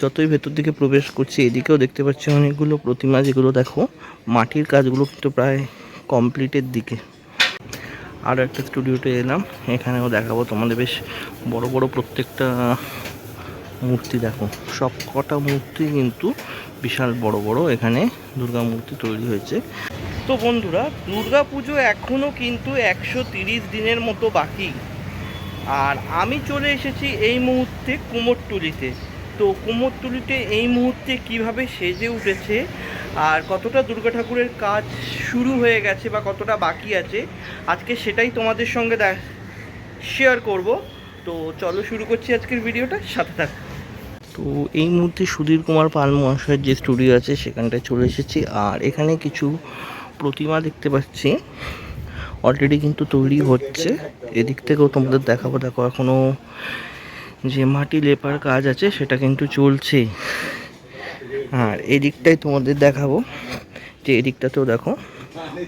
যতই ভেতর দিকে প্রবেশ করছি এদিকেও দেখতে পাচ্ছি অনেকগুলো প্রতিমা, যেগুলো দেখো মাটির কাজগুলো কিন্তু প্রায় কমপ্লিটের দিকে। আরও একটা স্টুডিওতে এলাম, এখানেও দেখাবো তোমাদের বেশ বড় বড় প্রত্যেকটা মূর্তি। দেখো সব কটা মূর্তি কিন্তু বিশাল বড় বড় এখানে দুর্গা মূর্তি তৈরি হয়েছে। তো বন্ধুরা, দুর্গা পুজো এখনও কিন্তু 130 দিনের মতো বাকি। আর আমি চলে এসেছি এই মুহূর্তে কুমোরটুলিতে। তো কুমোরটুলিতে এই মুহূর্তে কিভাবে সেজে উঠেছে আর কতটা দুর্গা ঠাকুরের কাজ শুরু হয়ে গেছে বা কতটা বাকি আছে, আজকে সেটাই তোমাদের সঙ্গে শেয়ার করব। তো চলো শুরু করছি আজকের ভিডিওটা, সাথে থাক। তো এই মুহূর্তে সুধীর কুমার পাল মহাশয়ের যে স্টুডিও আছে সেখানটায় চলে এসেছি। আর এখানে কিছু প্রতিমা দেখতে পাচ্ছি অলরেডি কিন্তু তৈরি হচ্ছে। এদিক থেকেও তোমাদের দেখাবো। দেখো এখনও যে মাটি লেপার কাজ আছে সেটা কিন্তু চলছে। আর এদিকটাই তোমাদের দেখাবো যে এদিকটাতেও দেখো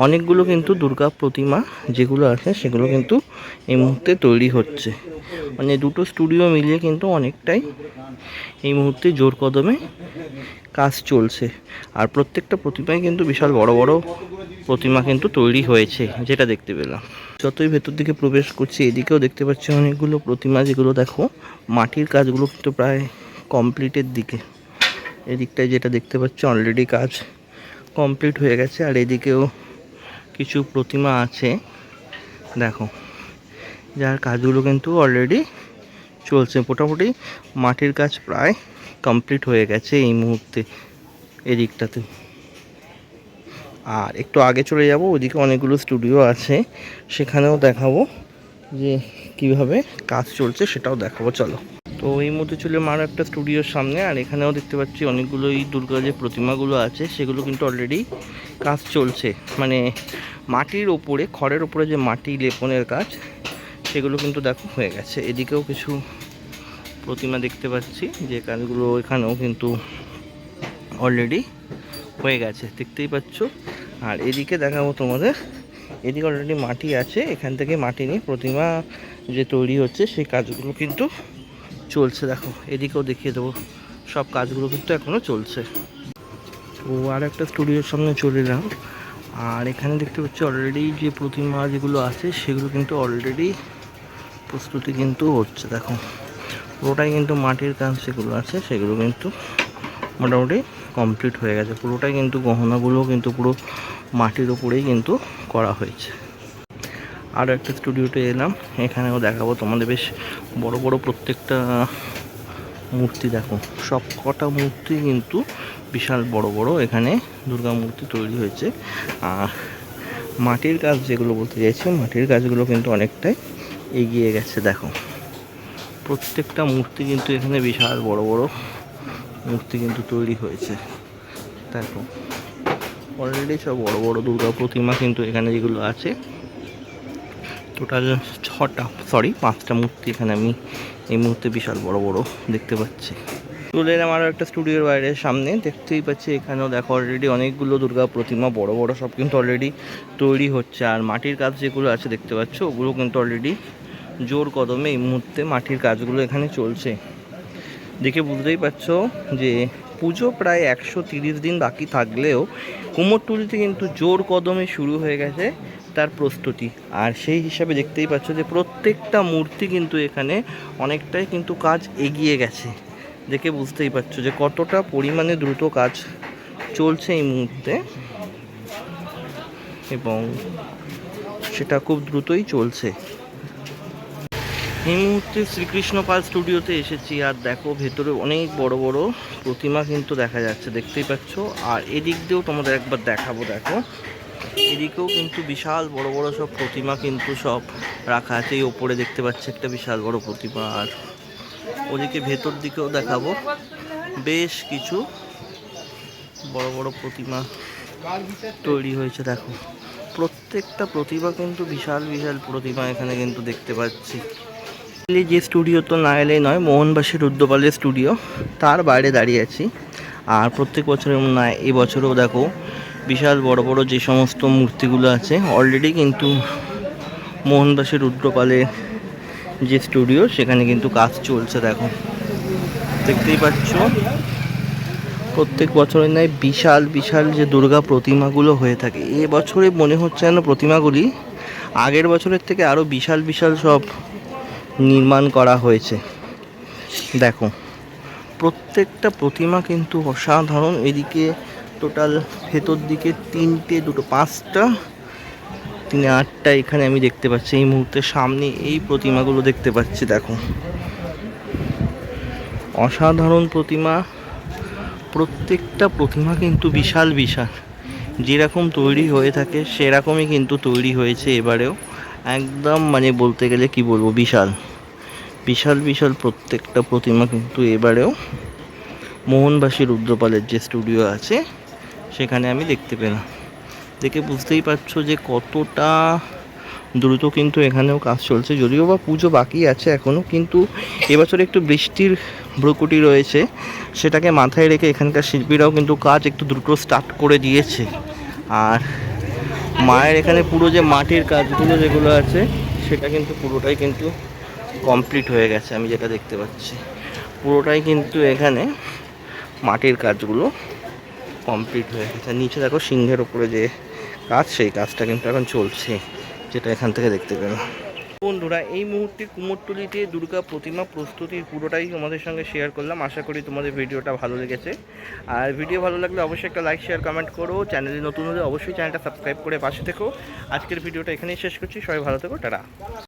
অনেকগুলো কিন্তু দুর্গা প্রতিমা যেগুলো আছে সেগুলো কিন্তু এই মুহূর্তে তৈরি হচ্ছে। মানে দুটো স্টুডিও মিলিয়ে কিন্তু অনেকটাই এই মুহূর্তে জোর কদমে কাজ চলছে। আর প্রত্যেকটা প্রতিমাই কিন্তু বিশাল বড় বড় প্রতিমা কিন্তু তৈরি হয়েছে, যেটা দেখতে পেলাম। যতই ভেতর দিকে প্রবেশ করছি এদিকেও দেখতে পাচ্ছি অনেকগুলো প্রতিমা, যেগুলো দেখো মাটির কাজগুলো কিন্তু প্রায় কমপ্লিটের দিকে। এদিকটায় যেটা দেখতে পাচ্ছি অলরেডি কাজ কমপ্লিট হয়ে গেছে। আর এদিকেও কিছু প্রতিমা আছে দেখো, যার কাজগুলো কিন্তু অলরেডি চলছে। মোটামুটি মাটির কাজ প্রায় কমপ্লিট হয়ে গেছে এই মুহূর্তে এদিকটাতে। আর একটু আগে চলে যাব, ওইদিকে অনেকগুলো স্টুডিও আছে, সেখানেও দেখাবো যে কিভাবে কাজ চলছে, সেটাও দেখাবো। চলো। তো এই মুহূর্তে চলে মার একটা স্টুডিওর সামনে। আর এখানেও দেখতে পাচ্ছি অনেকগুলো এই দুর্গা যে প্রতিমাগুলো আছে সেগুলো কিন্তু অলরেডি কাজ চলছে। মানে মাটির ওপরে, খড়ের ওপরে যে মাটি লেপনের কাজ সেগুলো কিন্তু দেখো হয়ে গেছে। এদিকেও কিছু প্রতিমা দেখতে পাচ্ছি যে কাজগুলো এখানেও কিন্তু অলরেডি হয়ে গেছে, দেখতেই পাচ্ছ। আর এদিকে দেখাবো তোমাদের, এদিকে অলরেডি মাটি আছে, এখান থেকে মাটি নিয়ে প্রতিমা যে তৈরি হচ্ছে সেই কাজগুলো কিন্তু চলছে। দেখো এদিকেও দেখিয়ে দেবো, সব কাজগুলো কিন্তু এখনও চলছে। তো আর একটা স্টুডিওর সামনে চলে এলাম। আর এখানে দেখতে পাচ্ছি অলরেডি যে প্রতিমা যেগুলো আছে সেগুলো কিন্তু অলরেডি প্রস্তুতি কিন্তু হচ্ছে। দেখো পুরোটাই কিন্তু মাটির কাজ যেগুলো আছে সেগুলো কিন্তু মোটামুটি কমপ্লিট হয়ে গেছে। পুরোটাই কিন্তু গহনাগুলো কিন্তু পুরো মাটির ওপরেই কিন্তু করা হয়েছে। আরও একটা স্টুডিওতে এলাম, এখানেও দেখাবো তোমাদের বেশ বড় বড় প্রত্যেকটা মূর্তি। দেখো সব কটা মূর্তি কিন্তু বিশাল বড় বড় এখানে দুর্গা মূর্তি তৈরি হয়েছে। আর মাটির কাজ যেগুলো বলতে চাইছি, মাটির কাজগুলো কিন্তু অনেকটাই এগিয়ে গেছে। দেখো প্রত্যেকটা মূর্তি কিন্তু এখানে বিশাল বড় বড় মূর্তি কিন্তু তৈরি হয়েছে। দেখো অলরেডি সব বড় বড় দুর্গা প্রতিমা কিন্তু এখানে যেগুলো আছে, টোটাল 5টা মূর্তি এখানে আমি এই মুহূর্তে বিশাল বড় বড় দেখতে পাচ্ছি। চলে এলাম আরও একটা স্টুডিওর বাইরের সামনে, দেখতেই পাচ্ছি এখানেও দেখো অলরেডি অনেকগুলো দুর্গা প্রতিমা বড় বড় সব কিন্তু অলরেডি তৈরি হচ্ছে। আর মাটির কাজ যেগুলো আছে দেখতে পাচ্ছ ওগুলো কিন্তু অলরেডি জোর কদমে এই মুহূর্তে মাটির কাজগুলো এখানে চলছে। দেখে বুঝতেই পারছো যে পুজো প্রায় 130 দিন বাকি থাকলেও কুমোরটুলিতে কিন্তু জোর কদমে শুরু হয়ে গেছে তার প্রস্তুতি। আর সেই হিসাবে দেখতেই পাচ্ছ যে প্রত্যেকটা মূর্তি কিন্তু এখানে অনেকটাই কিন্তু কাজ এগিয়ে গেছে। দেখে বুঝতেই পারছো যে কতটা পরিমাণে দ্রুত কাজ চলছে এই মুহূর্তে, এবং সেটা খুব দ্রুতই চলছে। এই মুহূর্তে শ্রীকৃষ্ণ পাল স্টুডিওতে এসেছি। আর দেখো ভেতরে অনেক বড় বড় প্রতিমা কিন্তু দেখা যাচ্ছে, দেখতেই পাচ্ছ। আর এদিক দিয়েও তোমাদের একবার দেখাবো। দেখো এদিকেও কিন্তু বিশাল বড় বড় সব প্রতিমা কিন্তু সব রাখা আছে। এই ওপরে দেখতে পাচ্ছি একটা বিশাল বড় প্রতিমা। আর ওদিকে ভেতর দিকেও দেখাবো বেশ কিছু বড় বড় প্রতিমা তৈরি হয়েছে। দেখো প্রত্যেকটা প্রতিমা কিন্তু বিশাল বিশাল প্রতিমা এখানে কিন্তু দেখতে পাচ্ছি। যে স্টুডিও তো না এলেই নয়, মোহনবাসী রুদ্রপালের স্টুডিও, তার বাইরে দাঁড়িয়ে আছি। আর প্রত্যেক বছরের না এবছরেও দেখো বিশাল বড় বড় যে সমস্ত মূর্তিগুলো আছে অলরেডি কিন্তু মোহনবাসী রুদ্রপালের যে স্টুডিও সেখানে কিন্তু কাজ চলছে। দেখো দেখতেই পাচ্ছ প্রত্যেক বছরের ন্যায় বিশাল বিশাল যে দুর্গা প্রতিমাগুলো হয়ে থাকে, এবছরে মনে হচ্ছে যেন প্রতিমাগুলি আগের বছরের থেকে আরও বিশাল বিশাল সব নির্মাণ করা হয়েছে। দেখো প্রত্যেকটা প্রতিমা কিন্তু অসাধারণ। এদিকে টোটাল ভেতর দিকে 3টে 2টো 5টা 3 8টা এখানে আমি দেখতে পাচ্ছি এই মুহূর্তে সামনে এই প্রতিমাগুলো দেখতে পাচ্ছি। দেখো অসাধারণ প্রতিমা, প্রত্যেকটা প্রতিমা কিন্তু বিশাল বিশাল, যেরকম তৈরি হয়ে থাকে সেরকমই কিন্তু তৈরি হয়েছে এবারেও। একদম মানে বলতে গেলে কি বলবো, বিশাল বিশাল বিশাল প্রত্যেকটা প্রতিমা কিন্তু এবারেও মোহনবাসী রুদ্রপালের যে স্টুডিও আছে সেখানে আমি দেখতে পেলাম। দেখে বুঝতেই পারছো যে কতটা দ্রুত কিন্তু এখানেও কাজ চলছে, যদিও বা পুজো বাকি আছে এখনও, কিন্তু এবছর একটু বৃষ্টির ভ্রুকুটি রয়েছে, সেটাকে মাথায় রেখে এখানকার শিল্পীরাও কিন্তু কাজ একটু দ্রুত স্টার্ট করে দিয়েছে। আর মায়ের এখানে পুরো যে মাটির কাজগুলো যেগুলো আছে সেটা কিন্তু পুরোটাই কিন্তু কমপ্লিট হয়ে গেছে। আমি যেটা দেখতে পাচ্ছি পুরোটাই কিন্তু এখানে মাটির কাজগুলো কমপ্লিট হয়ে গেছে। নিচে দেখো সিংহের ওপরে যে কাজ, সেই কাজটা কিন্তু এখন চলছে, যেটা এখান থেকে দেখতে পেলাম। বন্ধুরা এই মুহূর্তে কুমোরটুলিতে দুর্গা প্রতিমা প্রস্তুতির পুরোটাই তোমাদের সঙ্গে শেয়ার করলাম। আশা করি তোমাদের ভিডিওটা ভালো লেগেছে। আর ভিডিও ভালো লাগলে অবশ্যই একটা লাইক শেয়ার কমেন্ট করো। চ্যানেলে নতুন হলে অবশ্যই চ্যানেলটা সাবস্ক্রাইব করে পাশে থেকো। আজকের ভিডিওটা এখানেই শেষ করছি। সবাই ভালো থেকো, টাটা।